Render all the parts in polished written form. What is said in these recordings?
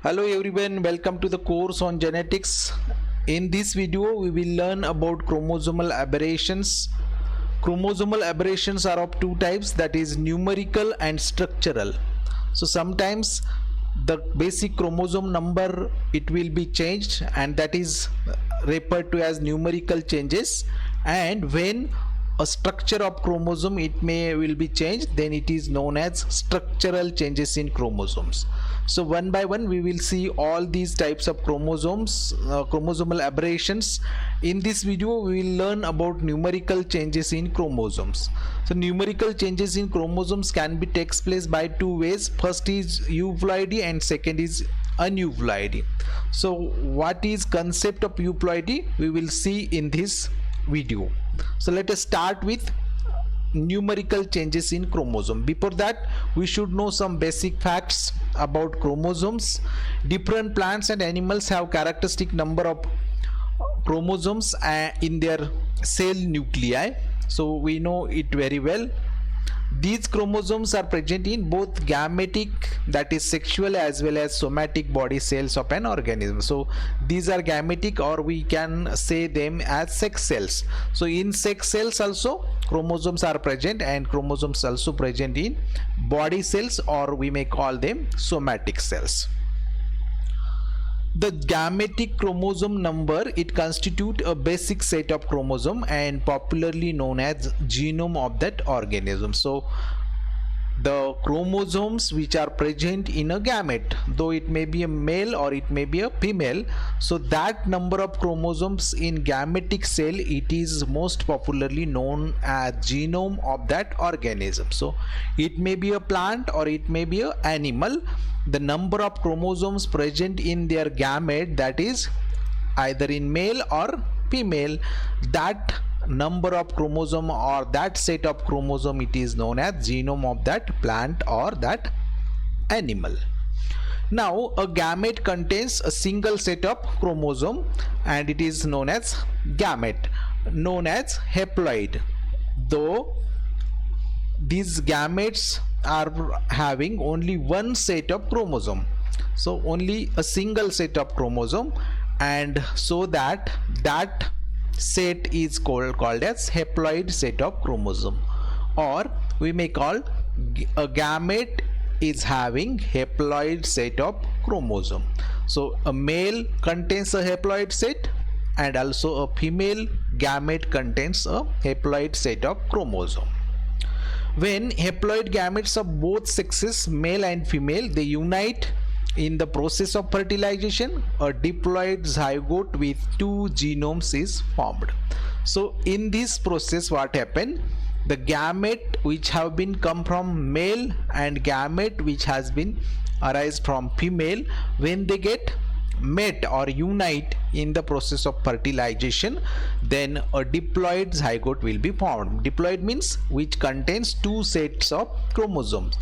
Hello everyone, welcome to the course on genetics. In this video, we will learn about chromosomal aberrations. Chromosomal aberrations are of two types, that is numerical and structural. So sometimes the basic chromosome number it will be changed, and that is referred to as numerical changes. And when a structure of chromosome will be changed, then it is known as structural changes in chromosomes. So one by one we will see all these types of chromosomal aberrations. In this video we will learn about numerical changes in chromosomes. So numerical changes in chromosomes can be takes place by two ways. First is euploidy and second is aneuploidy. So what is concept of euploidy we will see in this video. So let us start with numerical changes in chromosome. Before that, we should know some basic facts about chromosomes. Different plants and animals have characteristic number of chromosomes in their cell nuclei, so we know it very well. These chromosomes are present in both gametic, that is sexual, as well as somatic body cells of an organism. So these are gametic, or we can say them as sex cells. So in sex cells also chromosomes are present, and chromosomes also present in body cells, or we may call them somatic cells. The gametic chromosome number, it constitutes a basic set of chromosome and popularly known as genome of that organism. So the chromosomes which are present in a gamete, though it may be a male or it may be a female, so that number of chromosomes in gametic cell, it is most popularly known as genome of that organism. So it may be a plant or it may be an animal. The number of chromosomes present in their gamete, that is either in male or female, that number of chromosome or that set of chromosome, it is known as genome of that plant or that animal. Now a gamete contains a single set of chromosome, and it is known as gamete, known as haploid, though these gametes are having only one set of chromosome, so only a single set of chromosome, and so that set is called as haploid set of chromosome, or we may call a gamete is having haploid set of chromosome. So a male contains a haploid set, and also a female gamete contains a haploid set of chromosome. When haploid gametes of both sexes, male and female, they unite in the process of fertilization, a diploid zygote with two genomes is formed. So in this process what happened, the gamete which have been come from male and gamete which has been arise from female, when they get met or unite in the process of fertilization, then a diploid zygote will be formed. Diploid means which contains two sets of chromosomes.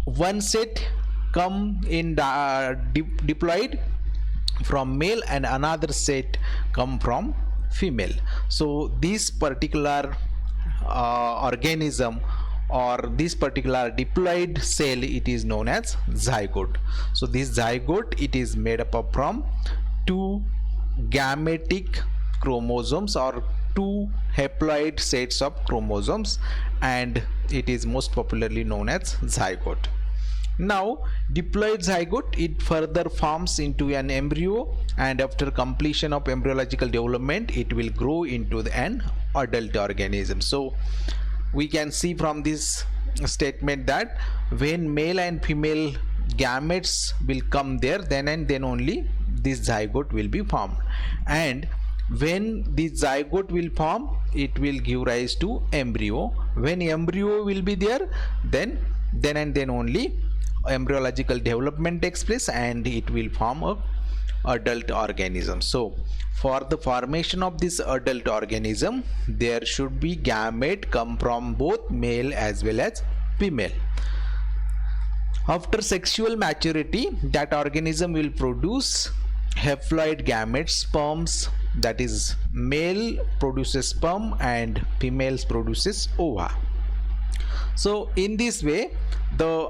One set come in diploid from male and another set come from female. So this particular organism or this particular diploid cell, it is known as zygote. So this zygote, it is made up of from two gametic chromosomes or two haploid sets of chromosomes, and it is most popularly known as zygote. Now diploid zygote, it further forms into an embryo, and after completion of embryological development, it will grow into an adult organism. So we can see from this statement that when male and female gametes will come there, then and then only this zygote will be formed, and when this zygote will form, it will give rise to embryo. When embryo will be there, then and then only embryological development takes place and it will form a adult organism. So for the formation of this adult organism, there should be gamete come from both male as well as female. After sexual maturity, that organism will produce haploid gametes, sperms, that is male produces sperm and females produces ova. So in this way, the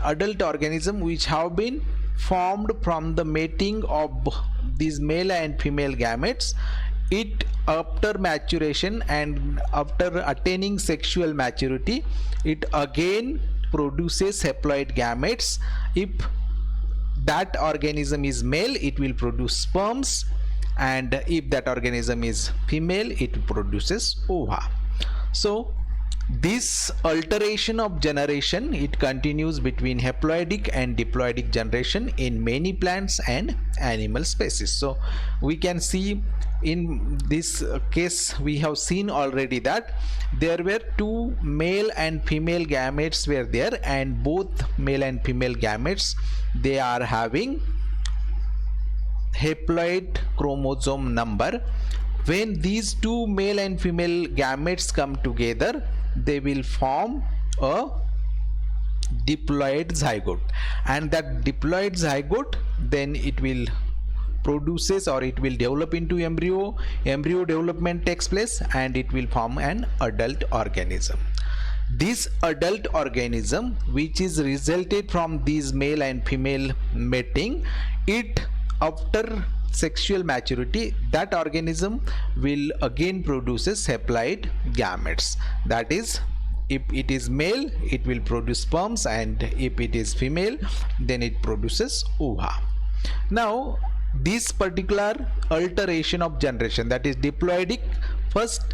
adult organism which have been formed from the mating of these male and female gametes. It after maturation and after attaining sexual maturity, it again produces haploid gametes. If that organism is male, it will produce sperms, and if that organism is female, it produces ova. So this alteration of generation, it continues between haploidic and diploidic generation in many plants and animal species. So we can see in this case, we have seen already that there were two male and female gametes were there, and both male and female gametes, they are having haploid chromosome number. When these two male and female gametes come together, they will form a diploid zygote, and that diploid zygote, then it will produces or it will develop into embryo. Embryo development takes place and it will form an adult organism. This adult organism, which is resulted from these male and female mating, it after sexual maturity, that organism will again produces haploid gametes. That is, if it is male, it will produce sperms, and if it is female, then it produces ova. Now this particular alteration of generation, that is diploidic, first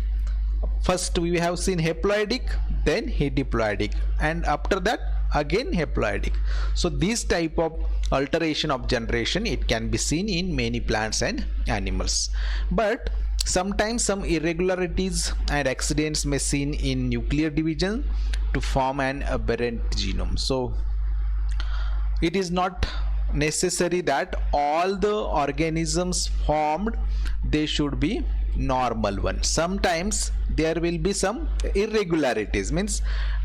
we have seen haploidic, then diploidic, and after that again haploidic. So this type of alteration of generation, it can be seen in many plants and animals, but sometimes some irregularities and accidents may seen in nuclear division to form an aberrant genome. So it is not necessary that all the organisms formed, they should be normal one. Sometimes there will be some irregularities, means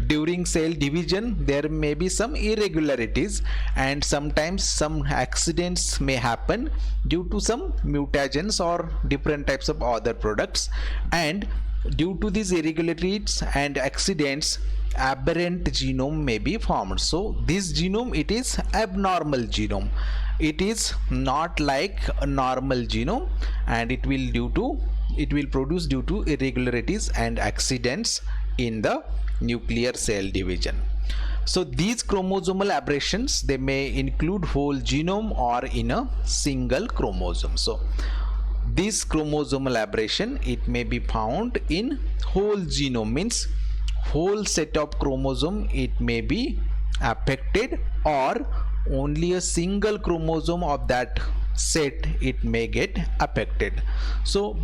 during cell division there may be some irregularities, and sometimes some accidents may happen due to some mutagens or different types of other products, and due to these irregularities and accidents, aberrant genome may be formed. So this genome, it is abnormal genome, it is not like a normal genome, and it will produce due to irregularities and accidents in the nuclear cell division. So these chromosomal aberrations, they may include whole genome or in a single chromosome. So this chromosomal aberration, it may be found in whole genome, means whole set of chromosome it may be affected, or only a single chromosome of that set it may get affected. So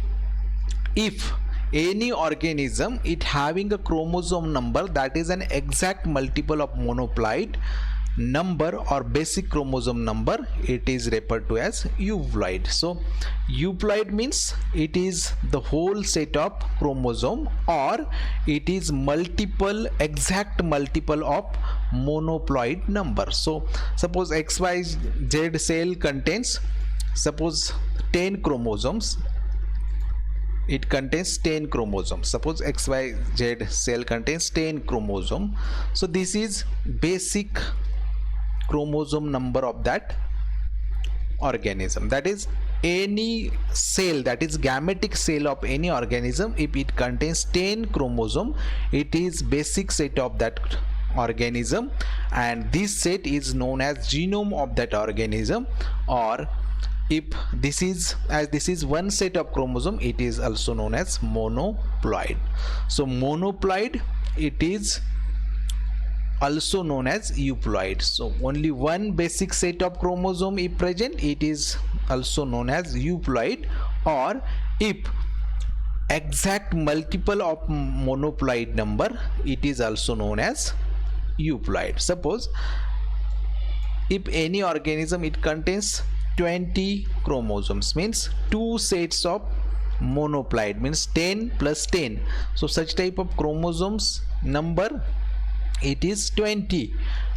if any organism it having a chromosome number that is an exact multiple of monoploid number or basic chromosome number, it is referred to as euploid. So euploid means it is the whole set of chromosome, or it is multiple, exact multiple of monoploid number. So suppose XYZ cell contains suppose 10 chromosomes, it contains 10 chromosomes. Suppose XYZ cell contains 10 chromosomes. So this is basic chromosome number of that organism. That is, any cell, that is gametic cell of any organism, if it contains 10 chromosome, it is basic set of that organism, and this set is known as genome of that organism. Or if this is one set of chromosome, it is also known as monoploid. So monoploid, it is also known as euploid. So only one basic set of chromosome is present, it is also known as euploid. Or if exact multiple of monoploid number, it is also known as euploid. Suppose if any organism it contains 20 chromosomes, means two sets of monoploid, means 10 plus 10. So such type of chromosomes number, it is 20,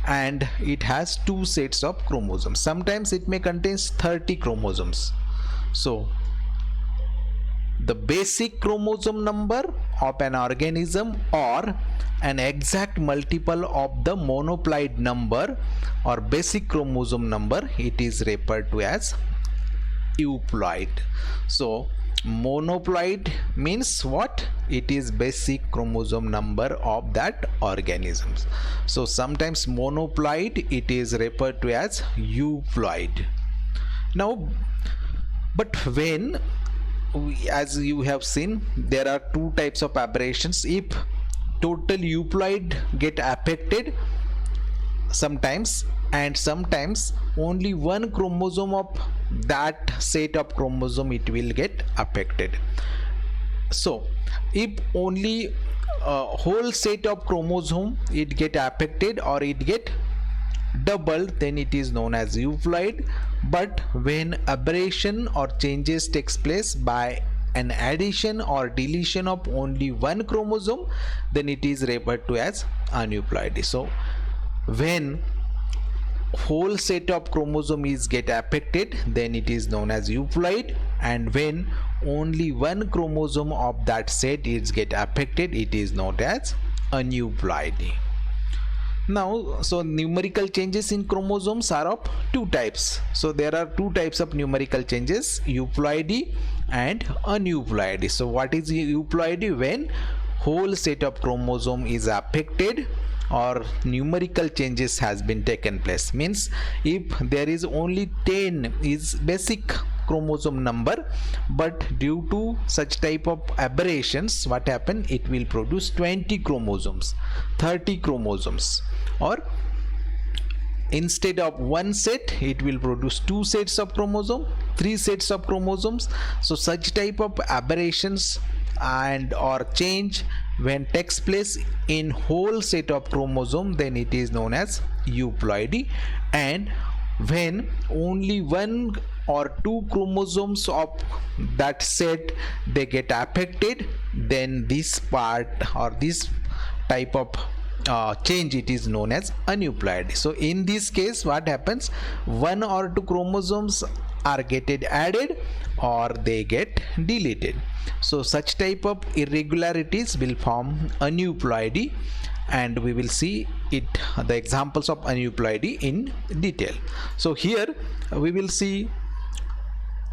and it has two sets of chromosomes. Sometimes it may contain 30 chromosomes. So the basic chromosome number of an organism or an exact multiple of the monoploid number or basic chromosome number, it is referred to as euploid. So monoploid means what? It is basic chromosome number of that organisms. So sometimes monoploid, it is referred to as euploid. Now, but when as you have seen, there are two types of aberrations. If total euploid get affected sometimes, and sometimes only one chromosome of that set of chromosome it will get affected. So if only a whole set of chromosome it get affected or it get doubled, then it is known as euploid. But when aberration or changes takes place by an addition or deletion of only one chromosome, then it is referred to as aneuploidy. So when whole set of chromosome is get affected, then it is known as euploid, and when only one chromosome of that set is get affected, it is known as aneuploidy. Now, so numerical changes in chromosomes are of two types. So there are two types of numerical changes, euploidy and aneuploidy. So what is euploidy? When whole set of chromosome is affected or numerical changes has been taken place. Means if there is only 10 is basic chromosome number, but due to such type of aberrations, what happen? It will produce 20 chromosomes, 30 chromosomes, or instead of one set it will produce two sets of chromosome, three sets of chromosomes. So such type of aberrations and or change when takes place in whole set of chromosome, then it is known as euploidy. And when only one or two chromosomes of that set they get affected, then this part or this type of change it is known as aneuploidy. So in this case what happens? One or two chromosomes are getting added or they get deleted. So such type of irregularities will form aneuploidy, and we will see it, the examples of aneuploidy in detail. So here we will see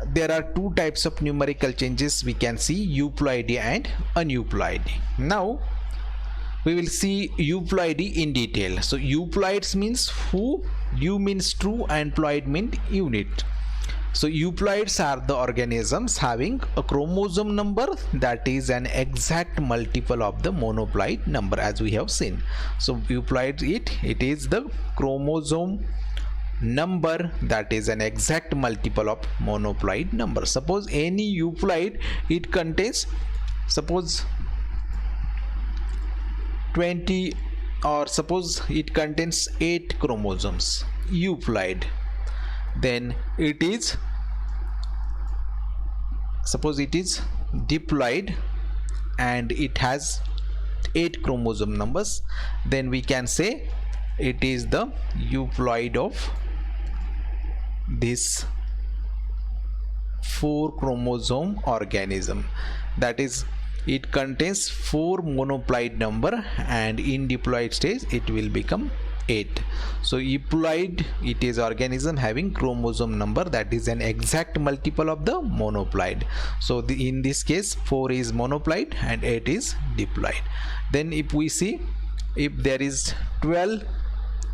there are two types of numerical changes we can see, euploidy and aneuploidy. Now we will see euploidy in detail. So euploids means who, u means true and ploid means unit. So euploids are the organisms having a chromosome number that is an exact multiple of the monoploid number, as we have seen. So euploids, it is the chromosome number that is an exact multiple of monoploid number. Suppose any euploid, it contains, suppose 20, or suppose it contains 8 chromosomes, euploid, then it is, suppose it is diploid and it has 8 chromosome numbers, then we can say it is the euploid of this 4 chromosome organism. That is, it contains 4 monoploid number, and in diploid stage it will become 8. So euploid, it is organism having chromosome number that is an exact multiple of the monoploid. So in this case 4 is monoploid and 8 is diploid. Then if we see, if there is 12,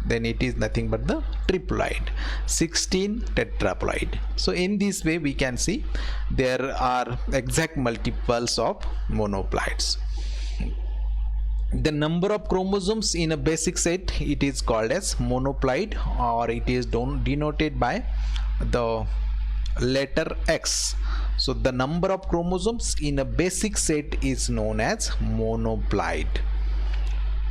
then it is nothing but the triploid, 16 tetraploid. So in this way we can see there are exact multiples of monoploids. The number of chromosomes in a basic set, it is called as monoploid, or it is denoted by the letter X. So the number of chromosomes in a basic set is known as monoploid.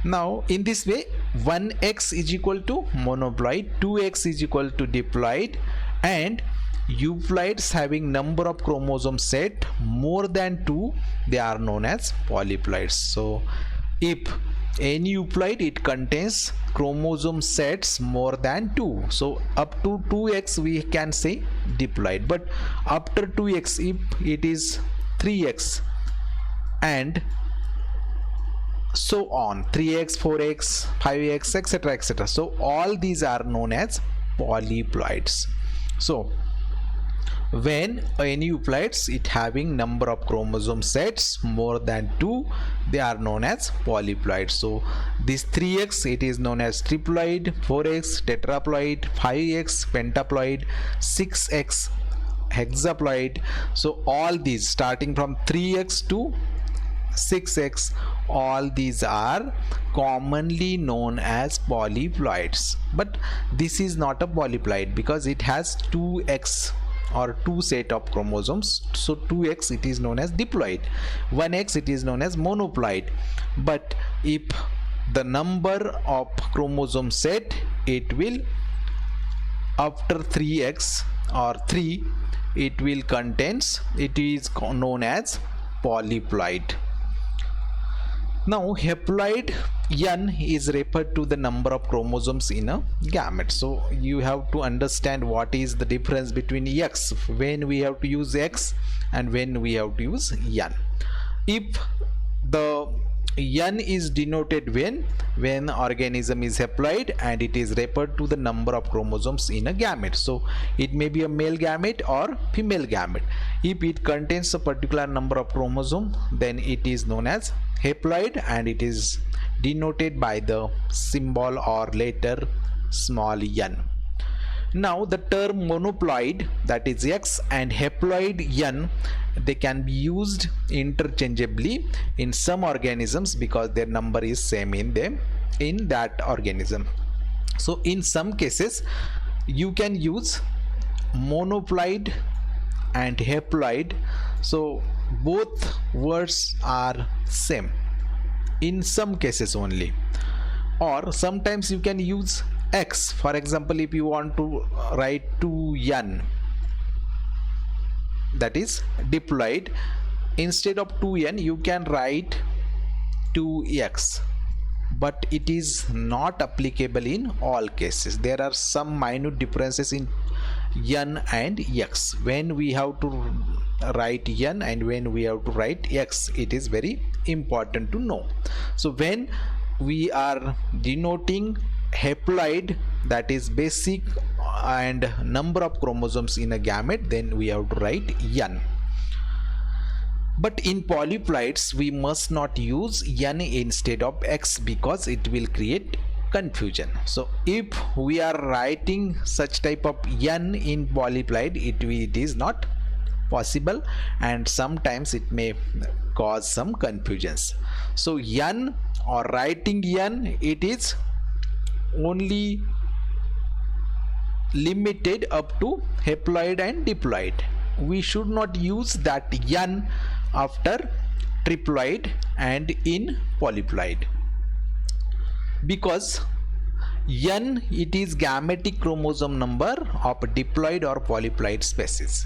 Now in this way 1x is equal to monoploid, 2x is equal to diploid, and euploids having number of chromosome set more than 2, they are known as polyploids. So if any euploid, it contains chromosome sets more than 2, so up to 2x we can say diploid, but after 2x if it is 3x and so on, 3x, 4x, 5x, etc., etc. So all these are known as polyploids. So when any euploids it having number of chromosome sets more than 2, they are known as polyploids. So this 3x, it is known as triploid, 4x tetraploid, 5x pentaploid, 6x hexaploid. So all these starting from 3x to 6x, all these are commonly known as polyploids. But this is not a polyploid because it has 2x or 2 set of chromosomes. So 2x it is known as diploid, 1x it is known as monoploid. But if the number of chromosome set, it will after 3x or 3, it will contains, it is known as polyploid. Now haploid n is referred to the number of chromosomes in a gamete. So you have to understand what is the difference between x, when we have to use x and when we have to use n. If the n is denoted when organism is haploid and it is referred to the number of chromosomes in a gamete. So it may be a male gamete or female gamete. If it contains a particular number of chromosome, then it is known as haploid and it is denoted by the symbol or letter small n. Now the term monoploid, that is x, and haploid n, they can be used interchangeably in some organisms because their number is same in them, in that organism. So in some cases you can use monoploid and haploid. So both words are same in some cases only. Or sometimes you can use x. For example, if you want to write 2n, that is diploid, instead of 2n you can write 2x, but it is not applicable in all cases. There are some minute differences in n and x. When we have to write n and when we have to write x, it is very important to know. So when we are denoting haploid, that is basic and number of chromosomes in a gamete, then we have to write n. But in polyploids we must not use n instead of x because it will create confusion. So if we are writing such type of n in polyploid, it is not possible and sometimes it may cause some confusions. So n or writing n, it is only limited up to haploid and diploid. We should not use that n after triploid and in polyploid because n, it is gametic chromosome number of diploid or polyploid species.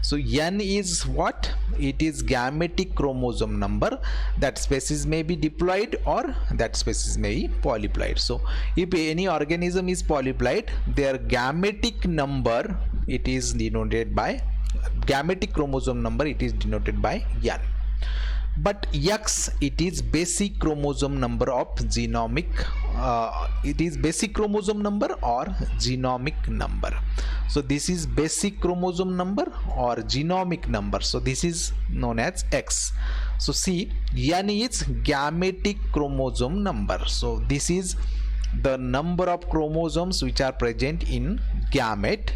So n is what? It is gametic chromosome number. That species may be diploid or that species may be polyploid. So if any organism is polyploid, their gametic number, it is denoted by gametic chromosome number, it is denoted by n. But x, it is basic chromosome number of genomic, it is basic chromosome number or genomic number. So this is basic chromosome number or genomic number. So this is known as x. So see, n is gametic chromosome number. So this is the number of chromosomes which are present in gamete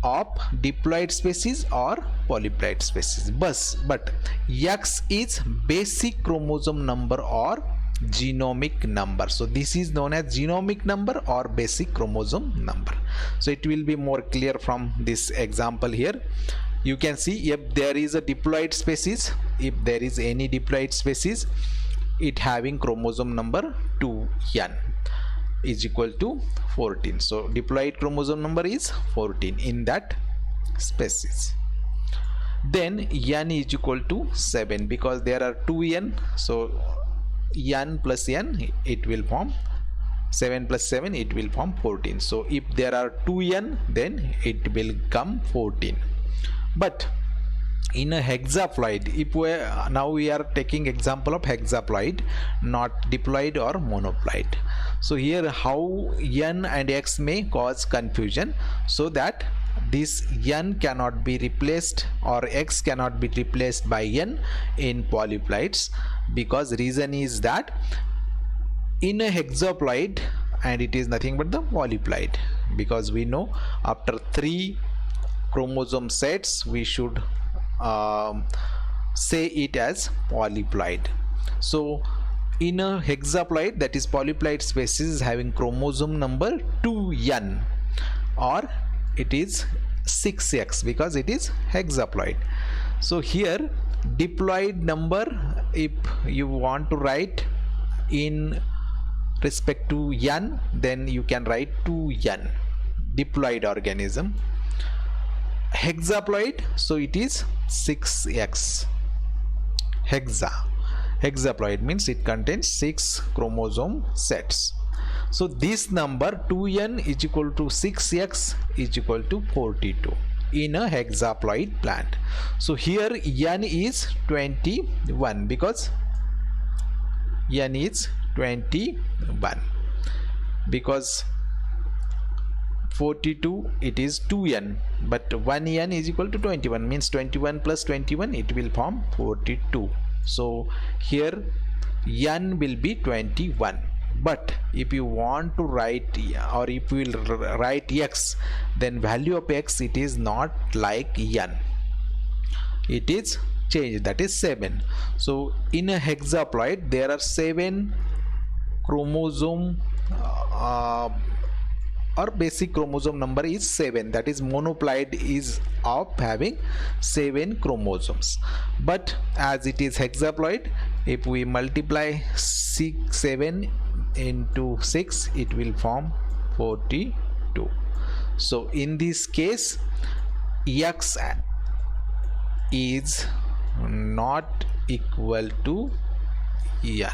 of diploid species or polyploid species. But x is basic chromosome number or genomic number. So this is known as genomic number or basic chromosome number. So it will be more clear from this example here. You can see if there is a diploid species, if there is any diploid species, it having chromosome number 2n is equal to 14. So diploid chromosome number is 14 in that species. Then n is equal to 7 because there are 2n. So n plus n, it will form 7 plus 7, it will form 14. So if there are 2n, then it will come 14. But in a hexaploid, if we now we are taking example of hexaploid, not diploid or monoploid. So here how n and x may cause confusion, so that this n cannot be replaced or x cannot be replaced by n in polyploids, because reason is that in a hexaploid, and it is nothing but the polyploid, because we know after 3 chromosome sets we should say it as polyploid. So in a hexaploid, that is polyploid species having chromosome number 2n, or it is 6x because it is hexaploid. So here diploid number, if you want to write in respect to n, then you can write 2n, diploid organism. Hexaploid, so it is 6x. Hexaploid means it contains 6 chromosome sets. So this number 2n is equal to 6x is equal to 42 in a hexaploid plant. So here n is 21 because n is 21, because 42 it is 2n, but 1n is equal to 21, means 21 plus 21 it will form 42. So here n will be 21. But if you want to write, or if you will write x, then value of x, it is not like n, it is changed, that is 7. So in a hexaploid there are 7 chromosome, or basic chromosome number is 7, that is monoploid is of having 7 chromosomes. But as it is hexaploid, if we multiply 7 into 6, it will form 42. So in this case x is not equal to n,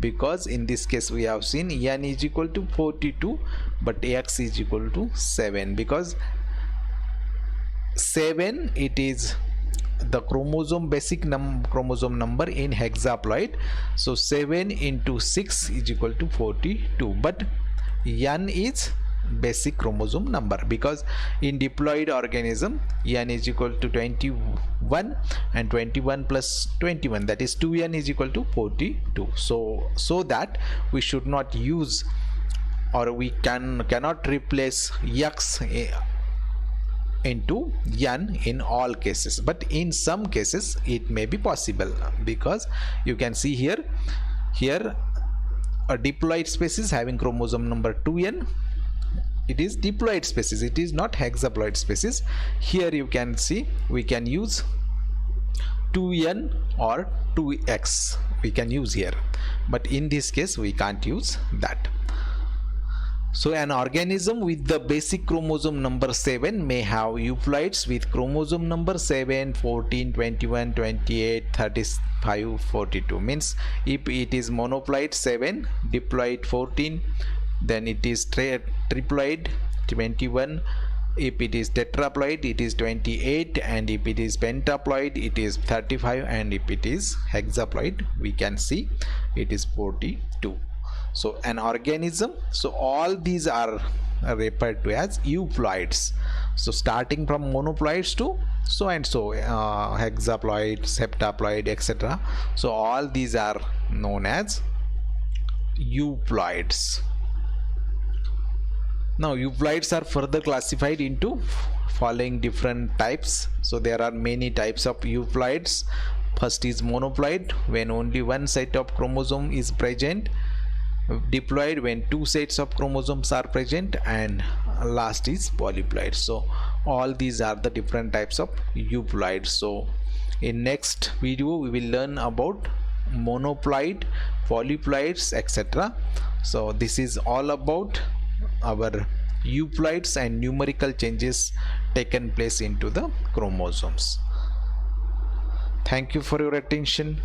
because in this case we have seen n is equal to 42 but x is equal to 7, because 7 it is the chromosome basic chromosome number in hexaploid. So 7 into 6 is equal to 42, but n is basic chromosome number, because in diploid organism n is equal to 21 and 21 plus 21, that is 2n is equal to 42. So that we should not use, or we cannot replace x into n in all cases, but in some cases it may be possible, because you can see here a diploid species having chromosome number 2n, it is diploid species, it is not hexaploid species. Here you can see we can use 2n or 2x we can use here, but in this case we can't use that. So an organism with the basic chromosome number 7 may have euploids with chromosome number 7, 14, 21, 28, 35, 42. Means if it is monoploid 7, diploid 14, then it is triploid 21. If it is tetraploid it is 28, and if it is pentaploid it is 35, and if it is hexaploid we can see it is 42. So an organism, so all these are referred to as euploids. So starting from monoploids to so and so, hexaploid, septaploid, etc. So all these are known as euploids. Now euploids are further classified into following different types. So there are many types of euploids. First is monoploid, when only one set of chromosome is present. Diploid, when 2 sets of chromosomes are present, and last is polyploid. So all these are the different types of euploids. So in next video we will learn about monoploid, polyploids, etc. So this is all about our euploids and numerical changes taken place into the chromosomes. Thank you for your attention.